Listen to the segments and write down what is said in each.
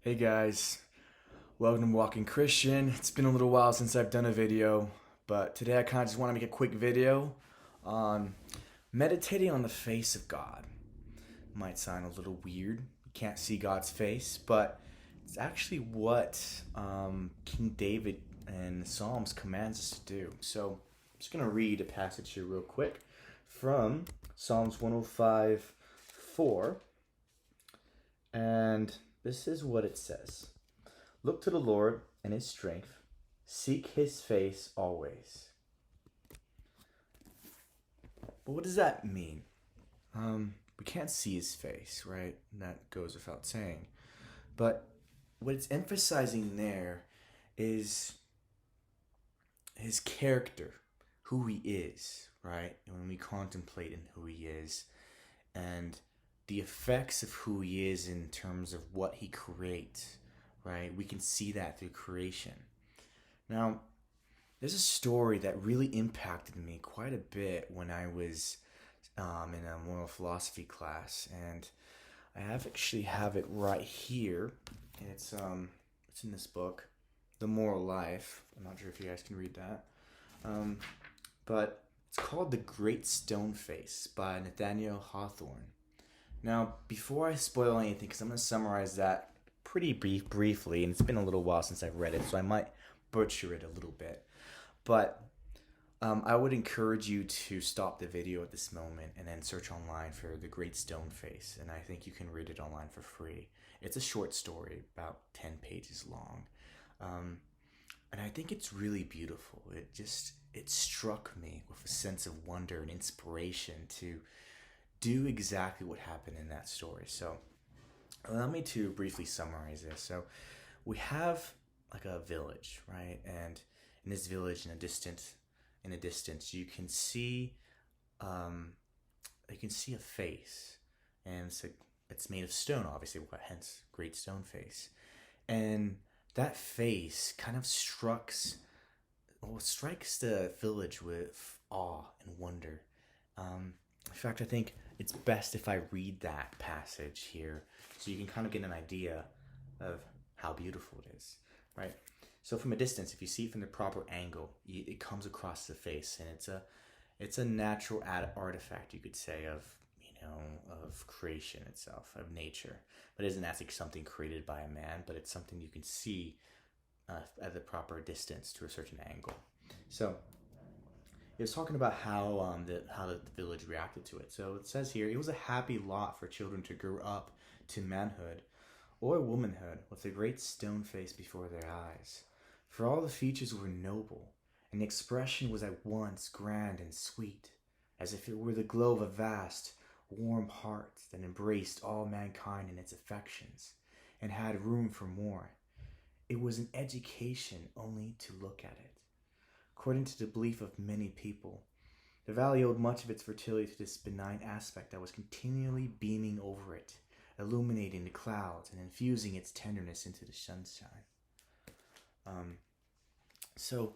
Hey guys, welcome to Walking Christian. It's been a little while since I've done a video, but today I kind of just want to make a quick video on meditating on the face of God. Might sound a little weird. You can't see God's face, but it's actually what King David in the Psalms commands us to do. So I'm just going to read a passage here real quick from Psalms 105:4, and this is what it says. Look to the Lord and his strength. Seek his face always. But what does that mean? We can't see his face, right? That goes without saying. But what it's emphasizing there is his character, who he is, right? And when we contemplate in who he is and the effects of who he is in terms of what he creates, right? We can see that through creation. Now, there's a story that really impacted me quite a bit when I was in a moral philosophy class, and I actually have it right here. And it's in this book, The Moral Life. I'm not sure if you guys can read that, but it's called The Great Stone Face by Nathaniel Hawthorne. Now, before I spoil anything, because I'm going to summarize that pretty briefly, and it's been a little while since I've read it, so I might butcher it a little bit. But I would encourage you to stop the video at this moment and then search online for The Great Stone Face, and I think you can read it online for free. It's a short story, about 10 pages long, and I think it's really beautiful. It struck me with a sense of wonder and inspiration to do exactly what happened in that story. So allow me to briefly summarize this. So we have like a village, right? And in this village, in the distance, you can see a face, and it's made of stone, obviously, hence Great Stone Face. And that face kind of strikes the village with awe and wonder. In fact, I think it's best if I read that passage here so you can kind of get an idea of how beautiful it is, right? So from a distance, if you see it from the proper angle, it comes across the face, and it's a natural artifact, you could say, of creation itself, of nature. But it isn't actually something created by a man, but it's something you can see at the proper distance to a certain angle. So it was talking about how the village reacted to it. So it says here, it was a happy lot for children to grow up to manhood or womanhood with a great stone face before their eyes. For all the features were noble, and the expression was at once grand and sweet, as if it were the glow of a vast, warm heart that embraced all mankind in its affections, and had room for more. It was an education only to look at it. According to the belief of many people, the valley owed much of its fertility to this benign aspect that was continually beaming over it, illuminating the clouds and infusing its tenderness into the sunshine. So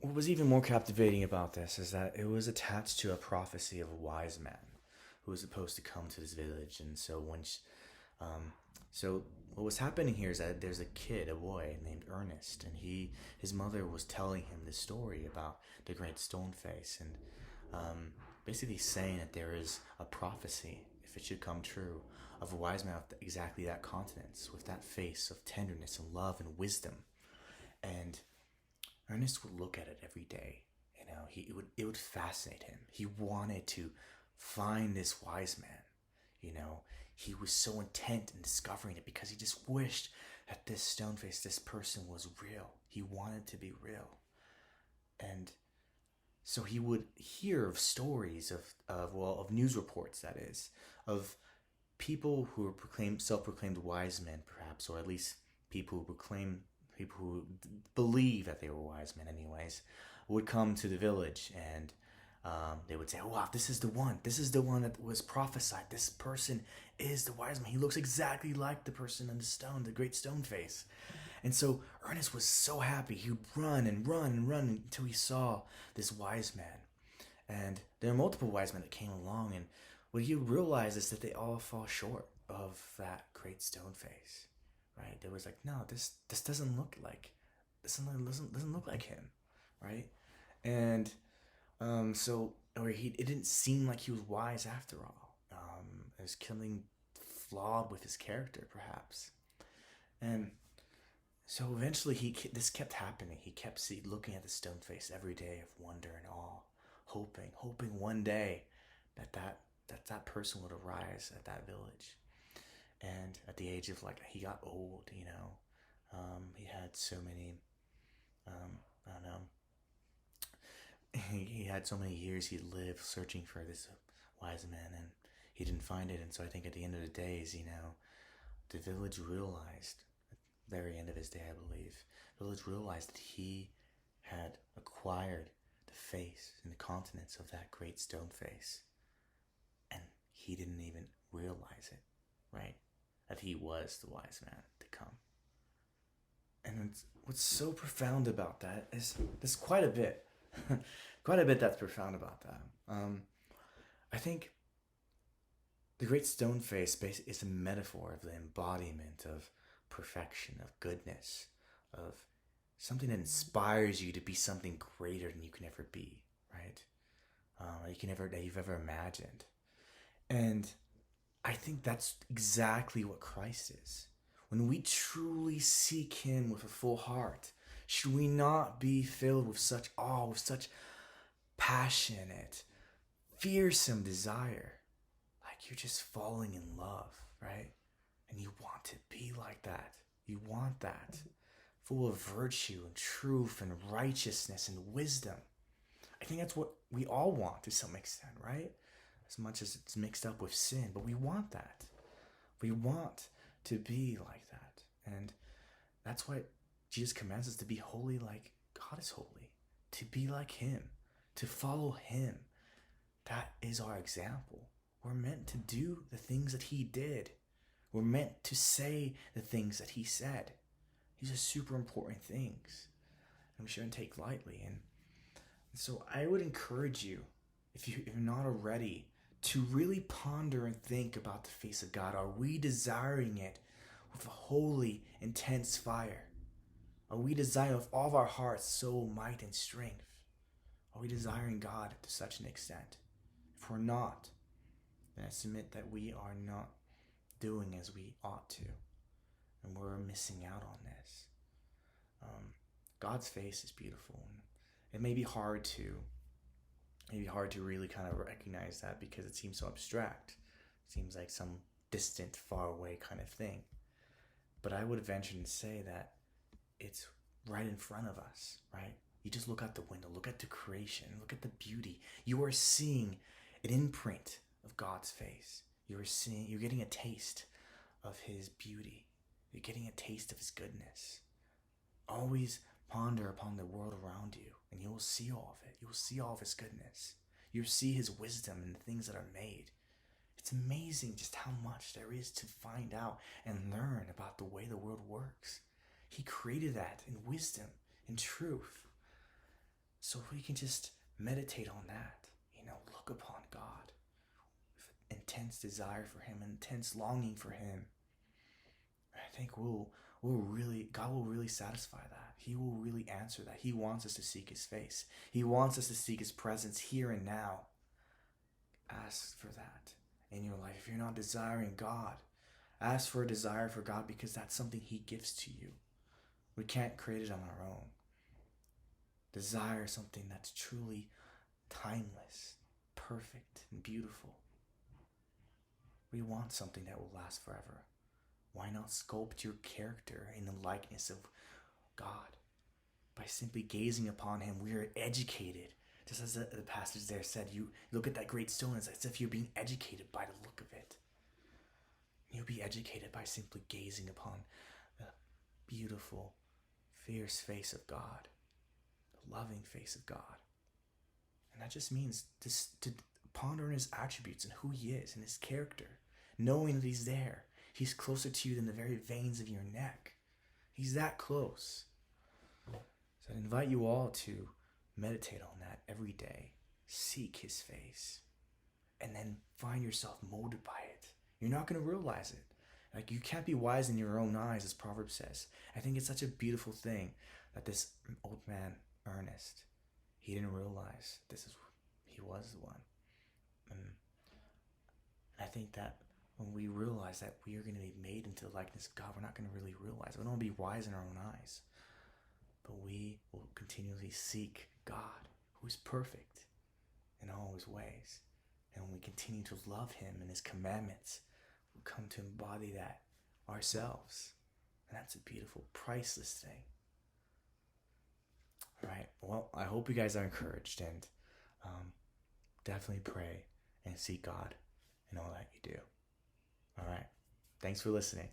what was even more captivating about this is that it was attached to a prophecy of a wise man who was supposed to come to this village. And so so what was happening here is that there's a boy named Ernest, and his mother was telling him this story about the Great Stone Face, and basically saying that there is a prophecy, if it should come true, of a wise man with exactly that countenance, with that face of tenderness and love and wisdom. And Ernest would look at it every day. It would fascinate him. He wanted to find this wise man. He was so intent in discovering it because he just wished that this stone face, this person, was real. He wanted to be real. And so he would hear of stories of news reports, that is, of people who were self-proclaimed wise men, perhaps, or at least people who believe that they were wise men anyways, would come to the village, and they would say, "Oh, wow, this is the one that was prophesied. This person is the wise man. He looks exactly like the person in the stone, the Great Stone Face." And so Ernest was so happy. He would run and run and run until he saw this wise man. And there are multiple wise men that came along, and what he realized is that they all fall short of that Great Stone Face, right? They was like, no, this doesn't look like doesn't look like him, right? And so or he it didn't seem like he was wise after all. It was killing flawed with his character, perhaps. And so eventually, this kept happening. He kept looking at the stone face every day of wonder and awe, hoping one day that that person would arise at that village. And at the age of like, he got old, he had so many, I don't know, he had so many years he lived searching for this wise man, and he didn't find it. And so I think at the end of the days, the village realized, at the very end of his day, I believe, the village realized that he had acquired the face and the countenance of that great stone face, and he didn't even realize it, right? That he was the wise man to come. And what's so profound about that is there's quite a bit, quite a bit that's profound about that. I think the great stone face is a metaphor of the embodiment of perfection, of goodness, of something that inspires you to be something greater than you can ever be, right? That you've ever imagined. And I think that's exactly what Christ is. When we truly seek Him with a full heart, should we not be filled with such awe, with such passionate, fearsome desire? Like you're just falling in love, right? And you want to be like that. You want that. Full of virtue and truth and righteousness and wisdom. I think that's what we all want to some extent, right? As much as it's mixed up with sin, but we want that. We want to be like that. And that's why Jesus commands us to be holy like God is holy, to be like Him, to follow Him. That is our example. We're meant to do the things that He did. We're meant to say the things that He said. These are super important things, and we shouldn't take lightly. And so I would encourage you, if you're not already, to really ponder and think about the face of God. Are we desiring it with a holy, intense fire? Are we desiring with all of our hearts, soul, might, and strength? Are we desiring God to such an extent? If we're not, then I submit that we are not doing as we ought to, and we're missing out on this. God's face is beautiful, and it may be hard to really kind of recognize that because it seems so abstract. It seems like some distant, far away kind of thing. But I would venture to say that it's right in front of us, right? You just look out the window, look at the creation, look at the beauty. You are seeing an imprint of God's face. You're getting a taste of His beauty. You're getting a taste of His goodness. Always ponder upon the world around you, and you will see all of it. You will see all of His goodness. You'll see His wisdom in the things that are made. It's amazing just how much there is to find out and learn about the way the world works. He created that in wisdom, in truth. So if we can just meditate on that, look upon God with intense desire for Him, intense longing for Him, I think God will really satisfy that. He will really answer that. He wants us to seek His face. He wants us to seek His presence here and now. Ask for that in your life. If you're not desiring God, ask for a desire for God, because that's something He gives to you. We can't create it on our own. Desire something that's truly timeless, perfect, and beautiful. We want something that will last forever. Why not sculpt your character in the likeness of God? By simply gazing upon Him, we are educated. Just as the passage there said, you look at that great stone, it's as if you're being educated by the look of it. You'll be educated by simply gazing upon the beautiful, fierce face of God, the loving face of God. And that just means to ponder on His attributes and who He is and His character, knowing that He's there. He's closer to you than the very veins of your neck. He's that close. So I invite you all to meditate on that every day. Seek His face. And then find yourself molded by it. You're not going to realize it Like, you can't be wise in your own eyes, as Proverbs says. I think it's such a beautiful thing that this old man, Ernest, he didn't realize he was the one. And I think that when we realize that we are going to be made into the likeness of God, we're not going to really realize. We don't be wise in our own eyes. But we will continually seek God, who is perfect in all his ways. And when we continue to love him and his commandments, we'll come to embody that ourselves. And that's a beautiful, priceless thing. All right. Well, I hope you guys are encouraged, and definitely pray and seek God in all that you do. All right. Thanks for listening.